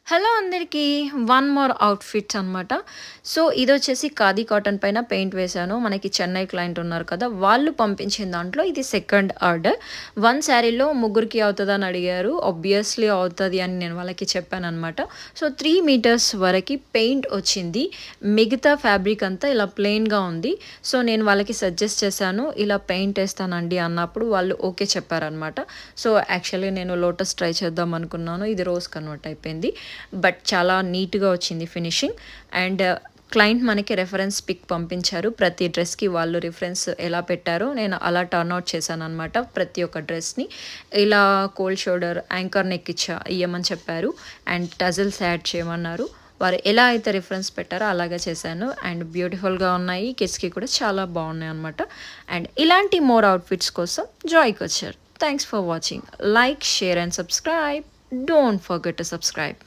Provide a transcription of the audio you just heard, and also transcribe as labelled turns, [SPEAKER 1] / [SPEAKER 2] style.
[SPEAKER 1] Hello అందరికీ. One more outfits అనమాట. So, ఇదొచ్చేసి khadi cotton పైన పెయింట్ వేశాను. మనకి చెన్నై క్లయింట్ ఉన్నారు కదా! వాళ్ళు పంపించిన దాంట్లో ఇది సెకండ్ ఆర్డర్. 1 శారీలో ముగ్గురికి అవుతదని అడిగారు. ఆబ్వియస్‌లీ అవుతది అని నేను వాళ్ళకి చెప్పాననమాట. సో, 3 మీటర్స్ వరకి పెయింట్ వచ్చింది. మిగతా ఫ్యాబ్రిక్ అంతా ఇలా ప్లెయిన్‌గా ఉంది. సో, నేను వాళ్ళకి సజెస్ట్ చేశాను. ఇలా పెయింట్ ఏస్తానండి అన్నప్పుడు వాళ్ళు ఓకే చెప్పారనమాట. సో, యాక్చువల్లీ నేను లోటస్ ట్రై చేద్దాం అనుకున్నాను. ఇది రోజ్ కన్వర్ట్ అయిపోయింది. బట్ చాలా నీట్‌గా వచ్చింది ఫినిషింగ్. అండ్ క్లయింట్ మనకి రెఫరెన్స్ పిక్ పంపించారు. ప్రతి డ్రెస్‌కి వాళ్ళు రిఫరెన్స్ ఎలా పెట్టారో నేను అలా టర్న్ ఔట్ చేశాననమాట ప్రతి ఒక్క డ్రెస్‌ని. ఇలా కోల్డ్ షోల్డర్, యాంకర్ నెక్ ఇయ్యమని చెప్పారు. అండ్ టజిల్స్ యాడ్ చేయమన్నారు. వారు ఎలా అయితే రిఫరెన్స్ పెట్టారో అలాగే చేశాను. అండ్ బ్యూటిఫుల్‌గా ఉన్నాయి. కిడ్స్‌కి కూడా చాలా బాగున్నాయన్నమాట. అండ్ ఇలాంటి మోర్ అవుట్‌ఫిట్స్ కోసం జాయ్‌కొచ్చారు. Thanks for watching. Like, share and subscribe. Don't forget to subscribe.